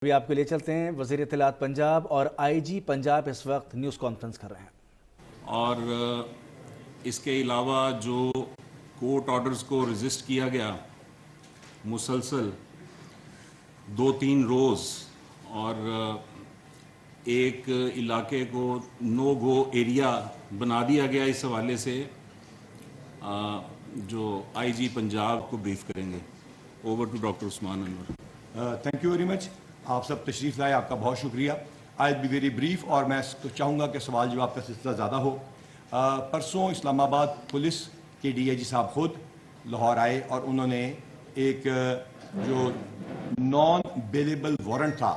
ابھی آپ کے لیے چلتے ہیں وزیر اطلاعات پنجاب اور آئی جی پنجاب اس وقت نیوز کانفرنس کر رہے ہیں اور اس کے علاوہ جو کورٹ آرڈرز کو ریزسٹ کیا گیا مسلسل 2-3 روز اور ایک علاقے کو نو گو ایریا بنا دیا گیا، اس حوالے سے جو آئی جی پنجاب کو بریف کریں گے. Over to doctor Usman Anwar. Thank you very much. آپ سب تشریف لائے، آپ کا بہت شکریہ. آئی بی ویری بریف اور میں چاہوں گا کہ سوال جواب کا سلسلہ زیادہ ہو. پرسوں اسلام آباد پولیس کے ڈی آئی جی صاحب خود لاہور آئے اور انہوں نے ایک جو نان بیلیبل وارنٹ تھا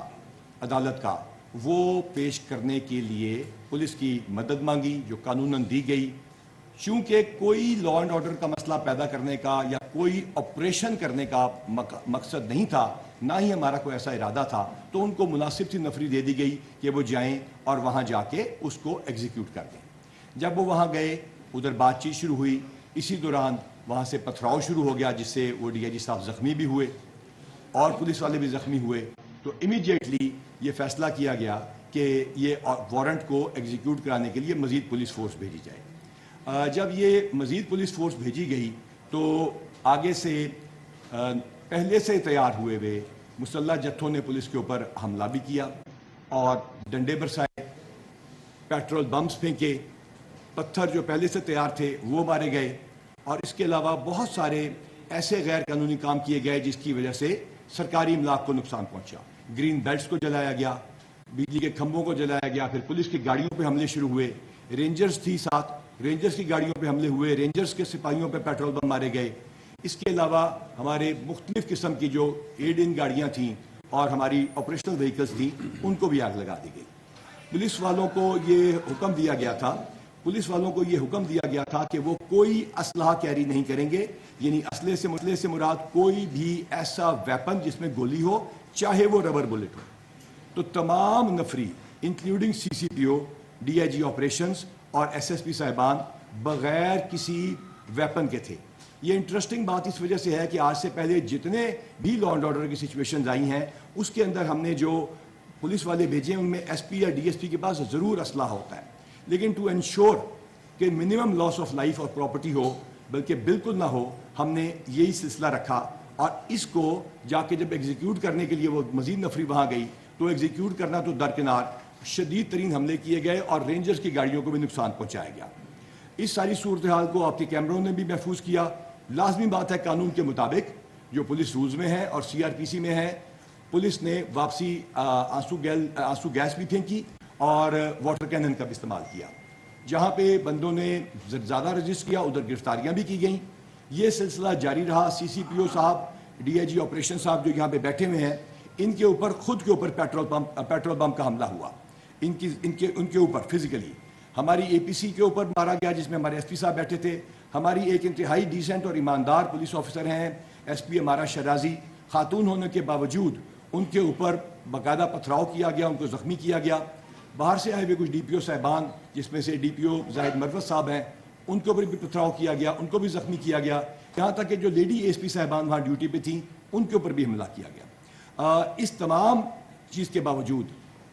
عدالت کا وہ پیش کرنے کے لیے پولیس کی مدد مانگی جو قانوناً دی گئی. چونکہ کوئی لا اینڈ آرڈر کا مسئلہ پیدا کرنے کا یا کوئی آپریشن کرنے کا مقصد نہیں تھا، نہ ہی ہمارا کوئی ایسا ارادہ تھا، تو ان کو مناسب سی نفری دے دی گئی کہ وہ جائیں اور وہاں جا کے اس کو ایگزیکیوٹ کر دیں. جب وہ وہاں گئے ادھر بات چیت شروع ہوئی، اسی دوران وہاں سے پتھراؤ شروع ہو گیا جس سے وہ ڈی آئی جی صاحب زخمی بھی ہوئے اور پولیس والے بھی زخمی ہوئے. تو امیڈیٹلی یہ فیصلہ کیا گیا کہ یہ وارنٹ کو ایگزیکیوٹ کرانے کے لیے مزید پولیس فورس بھیجی جائے. جب یہ مزید پولیس فورس بھیجی گئی تو آگے سے پہلے سے تیار ہوئے ہوئے مسلح جتھوں نے پولیس کے اوپر حملہ بھی کیا اور ڈنڈے برسائے، پیٹرول بمز پھینکے، پتھر جو پہلے سے تیار تھے وہ مارے گئے اور اس کے علاوہ بہت سارے ایسے غیر قانونی کام کیے گئے جس کی وجہ سے سرکاری املاک کو نقصان پہنچا. گرین بیلٹس کو جلایا گیا، بجلی کے کھمبوں کو جلایا گیا، پھر پولیس کی گاڑیوں پہ حملے شروع ہوئے. رینجرز تھی ساتھ، رینجرز کی گاڑیوں پہ حملے ہوئے، رینجرز کے سپاہیوں پہ پیٹرول بم مارے گئے. اس کے علاوہ ہمارے مختلف قسم کی جو ایڈ ان گاڑیاں تھیں اور ہماری آپریشنل وہیکلز تھیں ان کو بھی آگ لگا دی گئی. پولیس والوں کو یہ حکم دیا گیا تھا کہ وہ کوئی اسلحہ کیری نہیں کریں گے، یعنی اسلحے سے مراد کوئی بھی ایسا ویپن جس میں گولی ہو، چاہے وہ ربر بلٹ ہو. تو تمام نفری including C C P O, D I G operations اور ایس ایس پی صاحبان بغیر کسی ویپن کے تھے. یہ انٹرسٹنگ بات اس وجہ سے ہے کہ آج سے پہلے جتنے بھی لا اینڈ آرڈر کی سچویشنز آئی ہیں اس کے اندر ہم نے جو پولیس والے بھیجے ان میں ایس پی یا ڈی ایس پی کے پاس ضرور اسلحہ ہوتا ہے، لیکن ٹو انشور کہ منیمم لاس آف لائف اور پراپرٹی ہو، بلکہ بالکل نہ ہو، ہم نے یہی سلسلہ رکھا. اور اس کو جا کے جب ایگزیکیوٹ کرنے کے لیے وہ مزید نفری وہاں گئی تو ایگزیکیوٹ کرنا تو درکنار، شدید ترین حملے کیے گئے اور رینجرز کی گاڑیوں کو بھی نقصان پہنچایا گیا. اس ساری صورتحال کو آپ کے کیمروں نے بھی محفوظ کیا. لازمی بات ہے قانون کے مطابق جو پولیس رولز میں ہے اور سی آر پی سی میں ہے، پولیس نے واپسی آنسو گیس بھی پھینکی اور واٹر کینن کا بھی استعمال کیا. جہاں پہ بندوں نے زیادہ رجسٹ کیا ادھر گرفتاریاں بھی کی گئیں. یہ سلسلہ جاری رہا. سی سی پی او صاحب، ڈی آئی جی آپریشن صاحب جو یہاں پہ بیٹھے ہوئے ہیں، ان کے اوپر خود کے اوپر پیٹرول پمپ کا حملہ ہوا. ان کے اوپر فزیکلی ہماری اے پی سی کے اوپر مارا گیا جس میں ہمارے ایس پی صاحب بیٹھے تھے. ہماری ایک انتہائی ڈیسنٹ اور ایماندار پولیس آفیسر ہیں ایس پی ہمارا شرازی، خاتون ہونے کے باوجود ان کے اوپر باقاعدہ پتھراؤ کیا گیا، ان کو زخمی کیا گیا. باہر سے آئے ہوئے کچھ ڈی پی او صاحبان جس میں سے ڈی پی او زاہد مروت صاحب ہیں ان کے اوپر بھی پتھراؤ کیا گیا، ان کو بھی زخمی کیا گیا. یہاں تک کہ جو لیڈی ایس پی صاحبان وہاں ڈیوٹی پہ تھیں ان کے اوپر بھی حملہ کیا گیا. اس تمام چیز کے باوجود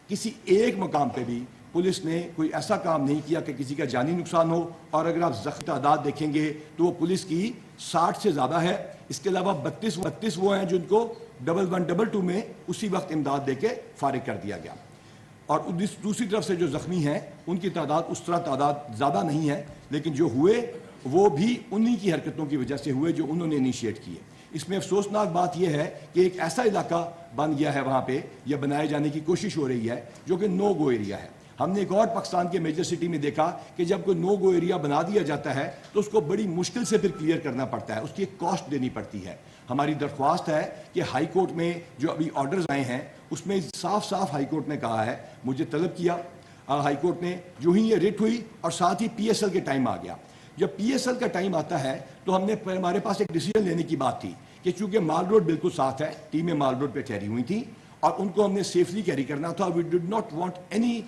کسی ایک مقام پہ بھی پولیس نے کوئی ایسا کام نہیں کیا کہ کسی کا جانی نقصان ہو. اور اگر آپ زخمی تعداد دیکھیں گے تو وہ پولیس کی 60 سے زیادہ ہے. اس کے علاوہ 32 وہ ہیں جن کو 1122 میں اسی وقت امداد دے کے فارغ کر دیا گیا. اور دوسری طرف سے جو زخمی ہیں ان کی تعداد اس طرح تعداد زیادہ نہیں ہے، لیکن جو ہوئے وہ بھی انہی کی حرکتوں کی وجہ سے ہوئے جو انہوں نے انیشیٹ کیے. اس میں افسوسناک بات یہ ہے کہ ایک ایسا علاقہ بن گیا ہے وہاں پہ یا بنائے جانے کی کوشش ہو رہی ہے جو کہ نو گو ایریا ہے. ہم نے ایک اور پاکستان کے میجر سٹی میں دیکھا کہ جب کوئی نو گو ایریا بنا دیا جاتا ہے تو اس کو بڑی مشکل سے پھر کلیئر کرنا پڑتا ہے، اس کی ایک کاسٹ دینی پڑتی ہے. ہماری درخواست ہے کہ ہائی کورٹ میں جو ابھی آرڈرز آئے ہیں اس میں صاف ہائی کورٹ نے کہا ہے، مجھے طلب کیا ہائی کورٹ نے جو ہی یہ ریٹ ہوئی اور ساتھ ہی پی ایس ایل کے ٹائم آ گیا. جب پی ایس ایل کا ٹائم آتا ہے تو ہمارے پاس ایک ڈیسیجن لینے کی بات تھی کہ چونکہ مال روڈ بالکل ساتھ ہے، ٹیمیں مال روڈ پہ ٹھہری ہوئی تھیں اور ان کو ہم نے سیفلی کیری کرنا تھا. We did not want any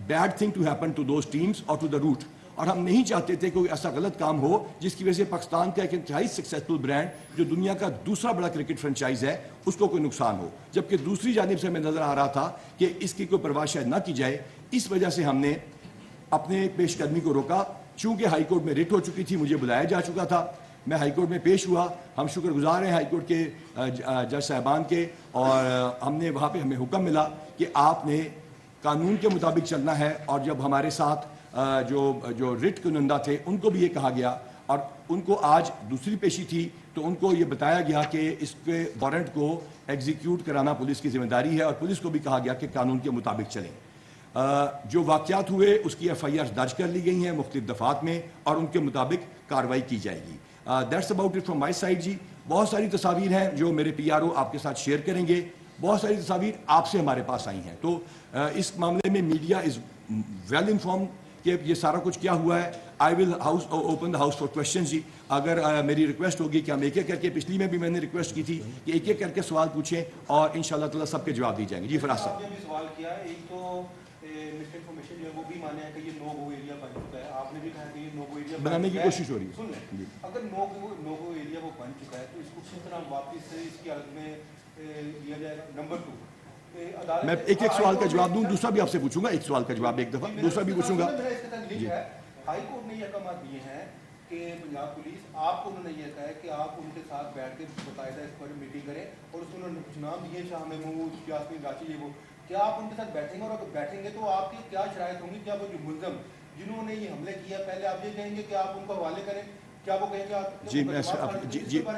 bad thing to happen to those teams اور ٹو دا روٹ. اور ہم نہیں چاہتے تھے کوئی ایسا غلط کام ہو جس کی وجہ سے پاکستان کا ایک انتہائی سکسیسفل برانڈ جو دنیا کا دوسرا بڑا کرکٹ فرنچائز ہے اس کو کوئی نقصان ہو. جبکہ دوسری جانب سے ہمیں نظر آ رہا تھا کہ اس کی کوئی پرواہ شاید نہ کی جائے. اس وجہ سے ہم نے اپنے پیش قدمی کو روکا. چونکہ ہائی کورٹ میں ریٹ ہو چکی تھی, مجھے بلایا جا چکا تھا, میں ہائی کورٹ میں پیش ہوا. ہم شکر گزار ہیں ہائی کورٹ کے جج صاحبان کے, اور ہم نے وہاں پہ ہمیں حکم ملا کہ آپ نے قانون کے مطابق چلنا ہے. اور جب ہمارے ساتھ جو رٹ کنندہ تھے ان کو بھی یہ کہا گیا, اور ان کو آج دوسری پیشی تھی تو ان کو یہ بتایا گیا کہ اس کے وارنٹ کو ایگزیکیوٹ کرانا پولیس کی ذمہ داری ہے, اور پولیس کو بھی کہا گیا کہ قانون کے مطابق چلیں. جو واقعات ہوئے اس کی ایف آئی آر درج کر لی گئی ہیں مختلف دفعات میں, اور ان کے مطابق کارروائی کی جائے گی. That's about it from my side جی. بہت ساری تصاویر ہیں جو میرے پی آر او آپ کے ساتھ شیئر کریں گے. بہت ساری تصاویر آپ سے ہمارے پاس آئی ہیں, تو اس معاملے میں میڈیا از ویل انفارم کہ یہ سارا کچھ کیا ہوا ہے. I will open the house for questions جی. اگر میری ریکویسٹ ہوگی کہ ہم ایک ایک کر کے, پچھلی میں بھی میں نے ریکویسٹ کی تھی کہ ایک ایک کر کے سوال پوچھیں اور ان شاء اللہ تعالیٰ سب کے جواب دی جائیں گے. جی فراز صاحب. سوال کیا ہے, ایک تو مس انفارمیشن جو ہے وہ بھی مانا ہے کہ یہ نو گو ایریا بن چکا ہے. آپ نے بھی کہا کہ یہ نو گو ایریا بنانے کی کوشش ہو رہی ہے. سن لیں, اگر نو گو ایریا وہ بن چکا ہے تو اس کو کس طرح واپس سے اس کی حالت میں لیا جائے گا. نمبر 2, میں ایک ایک سوال کا جواب دوں, دوسرا بھی آپ سے پوچھوں گا. ایک سوال کا جواب ایک دفعہ, دوسرا بھی پوچھوں گا. ہائی کورٹ نے یہ احکامات دیے ہیں کہ پنجاب پولیس آپ کو انہوں نے یہ کہا ہے کہ آپ ان کے ساتھ بیٹھ کے باقاعدہ اس پر میٹنگ کریں, اور اس میں انہوں نے کچھ نام دیے شاہ محمود, یاسمین راچی, یہ وہ. کیا آپ ان کے ساتھ بیٹھیں گے, اور اگر بیٹھیں گے تو آپ کی کیا شرائط ہوں گی؟ کیا وہ جو ملزم جنہوں نے یہ حملے کیا, پہلے آپ یہ کہیں گے کہ آپ ان کو حوالے کریں, کیا وہ کہیں گے آپ جی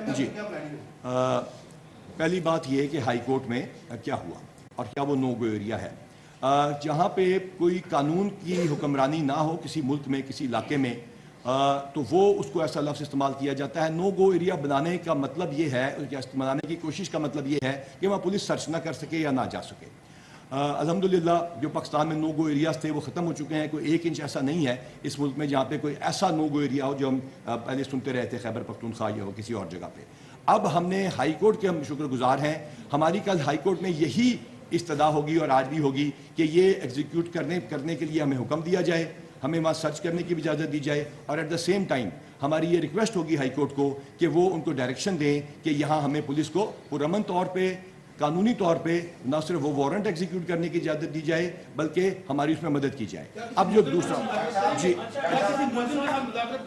پہلی بات یہ کہ ہائی کورٹ میں کیا ہوا اور کیا وہ نو گو ایریا ہے. جہاں پہ کوئی قانون کی حکمرانی نہ ہو کسی ملک میں, کسی علاقے میں, تو وہ اس کو ایسا لفظ استعمال کیا جاتا ہے. نو گو ایریا بنانے کا مطلب یہ ہے, بنانے کی کوشش کا مطلب یہ ہے کہ وہاں پولیس سرچ نہ کر سکے یا نہ جا سکے. الحمدللہ جو پاکستان میں نو گو ایریاز تھے وہ ختم ہو چکے ہیں. کوئی 1 انچ ایسا نہیں ہے اس ملک میں جہاں پہ کوئی ایسا نو گو ایریا ہو جو ہم پہلے سنتے رہے تھے خیبر پختونخوا یا ہو کسی اور جگہ پہ. اب ہم نے ہائی کورٹ کے, ہم شکر گزار ہیں, ہماری کل ہائی کورٹ میں یہی استدعا ہوگی اور آج بھی ہوگی کہ یہ ایگزیکیوٹ کرنے کے لیے ہمیں حکم دیا جائے, ہمیں وہاں سرچ کرنے کی بھی اجازت دی جائے, اور ایٹ دا سیم ٹائم ہماری یہ ریکویسٹ ہوگی ہائی کورٹ کو کہ وہ ان کو ڈائریکشن دیں کہ یہاں ہمیں پولیس کو پرامن طور پہ, قانونی طور پہ نہ صرف وہ وارنٹ ایگزیکیوٹ کرنے کی اجازت دی جائے بلکہ ہماری اس میں مدد کی جائے. اب جو دوسرا جی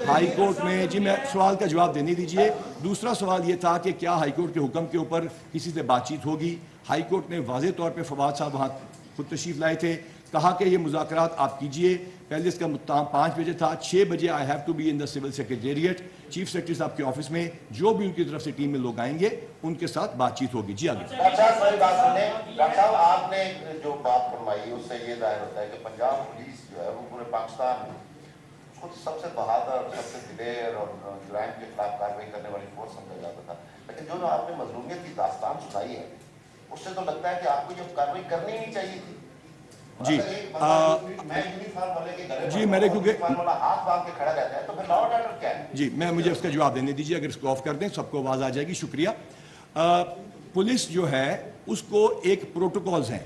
ہائی کورٹ میں, جی میں سوال کا جواب دینے دیجئے. دوسرا سوال یہ تھا کہ کیا ہائی کورٹ کے حکم کے اوپر کسی سے بات چیت ہوگی. ہائی کورٹ نے واضح طور پہ, فواد صاحب وہاں خود تشریف لائے تھے, کہا کہ یہ مذاکرات آپ کیجئے. پہلے اس کا 5 بجے تھا, 6 بجے I have to be in the civil secretariat, chief secretary صاحب کے آفس میں. جو بھی ان کی طرف سے ٹیم میں لوگ آئیں گے ان کے ساتھ بات چیت ہوگی. جی آگے. ڈاکٹر صاحب آپ نے جو بات فرمائی اس سے یہ ظاہر ہوتا ہے کہ پنجاب پولیس جو ہے وہ پورے پاکستان میں خود سب سے بہادر, سب سے دلیر اور جرائم کے خلاف کارروائی کرنے والی فورس سمجھا جاتا تھا. لیکن جو آپ نے مظلومیت کی داستان سنائی ہے اس سے تو لگتا ہے کہ آپ کو یہ کارروائی کرنی نہیں چاہیے تھی. جی جی میرے کیونکہ جی مجھے اس کا جواب دینے دیجیے. اگر اس کو آف کر دیں سب کو آواز آ جائے گی. شکریہ. پولیس جو ہے اس کو ایک پروٹوکولز ہیں.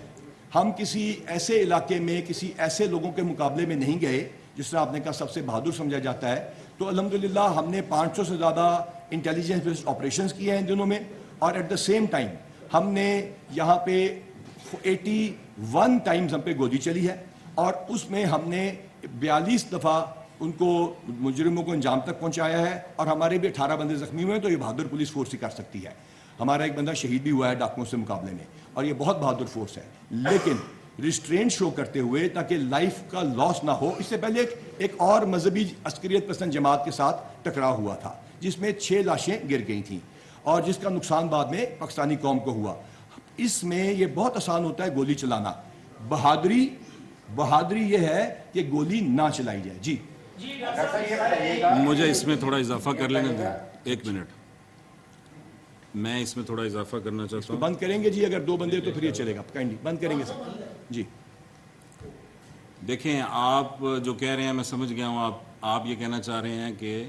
ہم کسی ایسے علاقے میں کسی ایسے لوگوں کے مقابلے میں نہیں گئے جس طرح آپ نے کہا سب سے بہادر سمجھا جاتا ہے. تو الحمدللہ ہم نے 500 سے زیادہ انٹیلیجنس بیسڈ آپریشنز کیے ہیں ان دنوں میں, اور ایٹ دا سیم ٹائم ہم نے یہاں پہ 81 ٹائمز ہم پہ گولی چلی ہے, اور اس میں ہم نے 42 دفعہ ان کو مجرموں کو انجام تک پہنچایا ہے, اور ہمارے بھی 18 بندے زخمی ہوئے ہیں. تو یہ بہادر پولیس فورس ہی کر سکتی ہے. ہمارا ایک بندہ شہید بھی ہوا ہے ڈاکوؤں سے مقابلے میں, اور یہ بہت بہادر فورس ہے. لیکن ریسٹرینٹ شو کرتے ہوئے تاکہ لائف کا لاس نہ ہو. اس سے پہلے ایک اور مذہبی عسکریت پسند جماعت کے ساتھ ٹکراؤ ہوا تھا جس میں 6 لاشیں گر گئی تھیں, اور جس کا نقصان بعد میں پاکستانی قوم کو ہوا. اس میں یہ بہت آسان ہوتا ہے گولی چلانا. بہادری یہ ہے کہ گولی نہ چلائی جائے. جی مجھے اس میں تھوڑا اضافہ کر لینا دیں. 1 منٹ, میں اس میں تھوڑا اضافہ کرنا چاہتا ہوں. بند کریں گے جی اگر 2 بندے تو پھر یہ چلے گا. کائنڈلی بند کریں گے سر. جی دیکھیں, آپ جو کہہ رہے ہیں میں سمجھ گیا ہوں. آپ یہ کہنا چاہ رہے ہیں کہ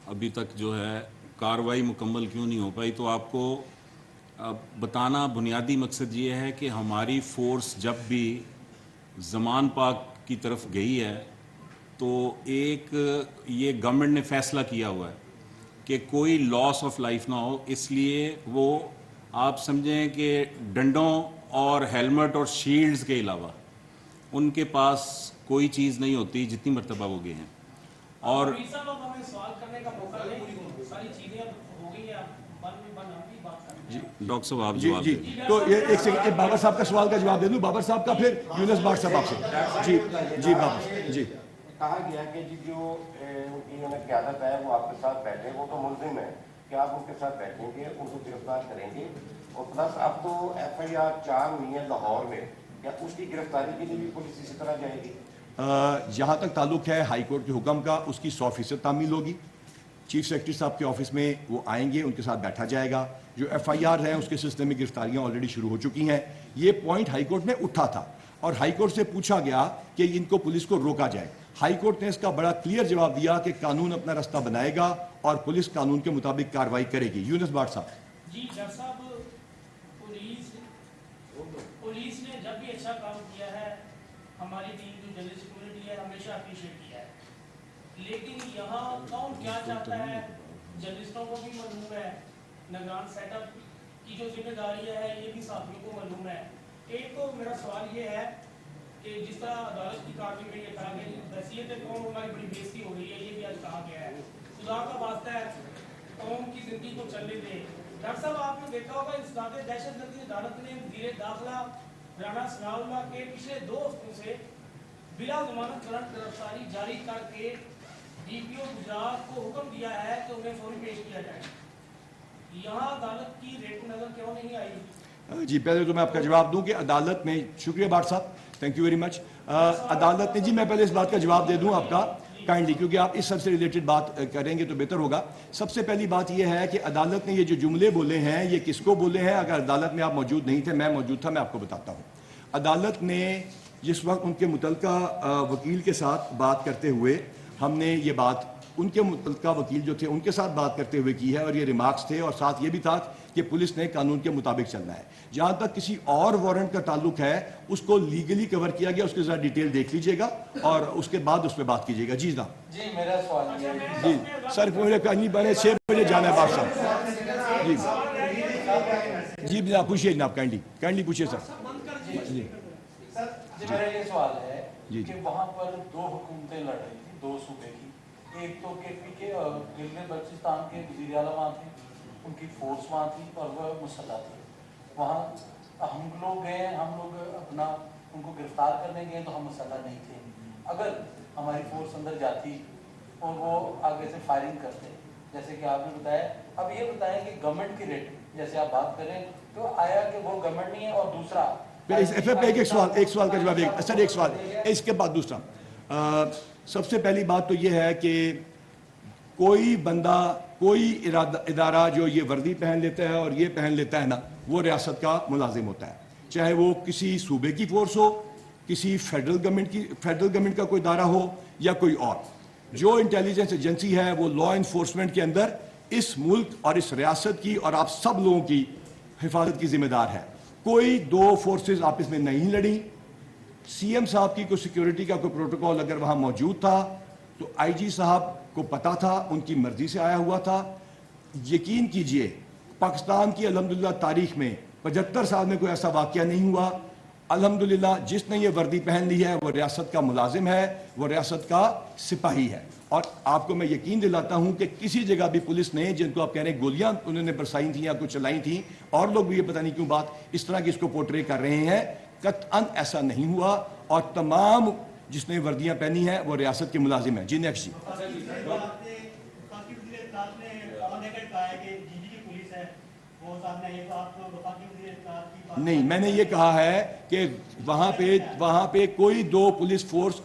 ابھی تک جو ہے کارروائی مکمل کیوں نہیں ہو پائی. تو آپ کو بتانا بنیادی مقصد یہ ہے کہ ہماری فورس جب بھی زمان پاک کی طرف گئی ہے تو ایک یہ گورنمنٹ نے فیصلہ کیا ہوا ہے کہ کوئی لاس آف لائف نہ ہو، اس لیے وہ آپ سمجھیں کہ ڈنڈوں اور ہیلمٹ اور شیلڈز کے علاوہ ان کے پاس کوئی چیز نہیں ہوتی جتنی مرتبہ وہ گئے ہیں. اور ڈاکٹر صاحب آپ جی جواب جی دیں. تو یہ ایک سیکنڈ بابر صاحب کا سوال کا جواب دے دوں، بابر صاحب کا، پھر یونس بھٹ صاحب آپ سے. جی جی بابر جی. کہا گیا کہ جی جو انہوں نے قیادت ہے وہ آپ کے ساتھ بیٹھے، وہ تو ملزم ہے کہ آپ ان کے ساتھ بیٹھیں گے، ان کو گرفتار کریں گے، اور پلس اب تو FIR 4 ہوئی ہے لاہور میں، کیا اس کی گرفتاری کے لیے بھی پولیس اسی طرح جائے گی؟ جہاں تک تعلق ہے ہائی کورٹ کے حکم کا، اس کی 100% تعمیل ہوگی. چیف سیکرٹری صاحب کے آفس میں وہ آئیں گے، ان کے ساتھ بیٹھا جائے گا. جو FIR ہیں اس کے سلسلے میں گرفتاریاں آلریڈی شروع ہو چکی ہیں. یہ پوائنٹ ہائی کورٹ نے اٹھا تھا اور ہائی کورٹ سے پوچھا گیا کہ ان کو پولیس کو روکا جائے. ہائی کورٹ نے اس کا بڑا کلیئر جواب دیا کہ قانون اپنا رستہ بنائے گا اور پولیس قانون کے مطابق کارروائی کرے گی. یونس بھٹ صاحب. جی ڈاکٹر صاحب، پولیس نے جب بھی اچھا کام کیا ہے ہماری ٹیم جو جرنلسٹ کمیونٹی ہے ہمیشہ اپریشیٹ کیا ہے، لیکن یہاں کون کیا چاہتا ہے جرنلسٹوں کو بھی معلوم ہے، نگران سیٹ اپ کی جو ذمہ داری ہے یہ بھی صحافیوں کو معلوم ہے. ایک تو میرا سوال یہ ہے کہ جس طرح عدالت کی کارروائی میں یہ کہا گیا حیثیت قوم ہماری بڑی بےزتی ہو رہی ہے، یہ بھی آج کہا گیا ہے. خدا کا واسطہ ہے قوم کی زندگی کو چلنے دیں. ڈاکٹر صاحب آپ نے دیکھا ہوگا اصلاح دہشت گردی عدالت نے وزیر داخلہ رانا ثناء اللہ کے پچھلے 2 ہفتوں سے بلا ضمانت کرنٹ گرفتاری جاری کر کے DPO گجرات کو حکم دیا ہے کہ انہیں فوری پیش کیا جائے. یہاں عدالت کی ریٹ نظر کیوں نہیں آئی؟ جی پہلے تو میں آپ کا جواب دوں کہ عدالت میں، شکریہ بھٹ صاحب، تھینک یو ویری مچ. عدالت نے، جی میں پہلے اس بات کا جواب دے دوں آپ کا کائنڈلی، کیونکہ آپ اس سب سے ریلیٹڈ بات کریں گے تو بہتر ہوگا. سب سے پہلی بات یہ ہے کہ عدالت نے یہ جو جملے بولے ہیں یہ کس کو بولے ہیں. اگر عدالت میں آپ موجود نہیں تھے، میں موجود تھا، میں آپ کو بتاتا ہوں. عدالت نے جس وقت ان کے متعلقہ وکیل کے ساتھ بات کرتے ہوئے، ہم نے یہ بات ان کے متعلقہ وکیل جو تھے ان کے ساتھ بات کرتے ہوئے کی ہے، اور یہ ریمارکس تھے، اور ساتھ یہ بھی تھا کہ پولیس نے قانون کے مطابق چلنا ہے. جہاں تک کسی اور وارنٹ کا تعلق ہے اس کو لیگلی کور کیا گیا، اس کے ذرا ڈیٹیل دیکھ لیجئے گا اور اس کے بعد اس پہ بات کیجئے گا. جی جناب. جی میرا سوال یہ ہے، جی سر مجھے کہیں بڑے 6 بجے جانا ہے بات صاحب. جی جی جناب پوچھیے، جناب کائنڈلی پوچھیے سر. جی سر میرا یہ سوال ہے جی کہ وہاں پر 2 حکومتیں لڑ رہی تھیں 2 صوبے کی. ایک تو KP کے گلگت بلتستان کے وزیر اعلیٰ وہاں تھے، ان کی فورس وہاں تھی اور وہ مسلح تھی. وہاں ہم لوگ گئے، ہم لوگ اپنا ان کو گرفتار کرنے گئے تو ہم مسلح نہیں تھے. اگر ہماری فورس اندر جاتی اور وہ آگے سے فائرنگ کرتے جیسے کہ آپ نے بتایا، اب یہ بتائیں کہ گورنمنٹ کی ریٹ جیسے آپ بات کریں تو آیا کہ وہ گورنمنٹ نہیں ہے. اور دوسرا ایک سوال کا جواب سر، ایک سوال اس کے بعد دوسرا. سب سے پہلی بات تو یہ ہے کہ کوئی بندہ، کوئی ادارہ جو یہ وردی پہن لیتا ہے اور یہ پہن لیتا ہے نا، وہ ریاست کا ملازم ہوتا ہے. چاہے وہ کسی صوبے کی فورس ہو، کسی فیڈرل گورنمنٹ کا کوئی ادارہ ہو یا کوئی اور. جو انٹیلیجنس ایجنسی ہے وہ لا انفورسمنٹ کے اندر اس ملک اور اس ریاست کی اور آپ سب لوگوں کی حفاظت کی ذمہ دار ہے. کوئی 2 فورسز آپس میں نہیں لڑی. CM صاحب کی کوئی سیکیورٹی کا کوئی پروٹوکول اگر وہاں موجود تھا تو IG صاحب کو پتا تھا، ان کی مرضی سے آیا ہوا تھا. یقین کیجئے پاکستان کی الحمدللہ تاریخ میں 75 سال میں کوئی ایسا واقعہ نہیں ہوا. الحمدللہ جس نے یہ وردی پہن لی ہے وہ ریاست کا ملازم ہے، وہ ریاست کا سپاہی ہے. اور آپ کو میں یقین دلاتا ہوں کہ کسی جگہ بھی پولیس نے، جن کو آپ کہہ رہے ہیں گولیاں انہوں نے برسائی تھیں یا کچھ چلائی تھیں، اور لوگ بھی یہ پتہ نہیں کیوں بات اس طرح کی اس کو پورٹرے کر رہے ہیں، قطعاً ایسا نہیں ہوا. اور تمام جس نے وردیاں پہنی ہیں وہ ریاست کے ملازم ہیں. جی نیکسٹ. جی نہیں، میں نے یہ کہا ہے کہ وہاں پہ کوئی 2 پولیس فورس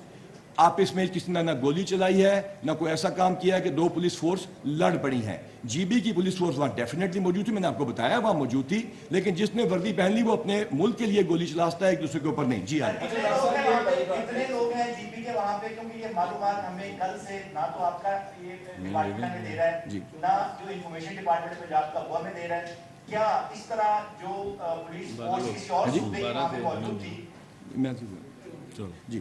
آپس میں کسی نے نہ گولی چلائی ہے، نہ کوئی ایسا کام کیا ہے کہ 2 پولیس فورس لڑ پڑی ہیں. GB کی پولیس فورس وہاں ڈیفینیٹلی موجود تھی، میں نے آپ کو بتایا وہاں موجود تھی، لیکن جس نے وردی پہن لی وہ اپنے ملک کے لیے گولی چلا سکتا ہے، ایک دوسرے کے اوپر نہیں. جی آئے. اتنے لوگ ہیں GB کے وہاں پہ، کیونکہ یہ معلومات ہمیں کل سے نہ تو آپ کا یہ ڈپارٹمنٹ ہمیں دے رہا ہے، نہ جو انفارمیشن ڈپارٹمنٹ پنجاب کا وہ ہمیں دے رہا ہے. کیا اس طرح جو پولیس فورس کسی اور صوبے کی وہاں پہ موجود تھی؟ جی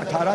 18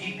GP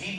GP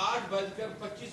8:25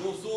200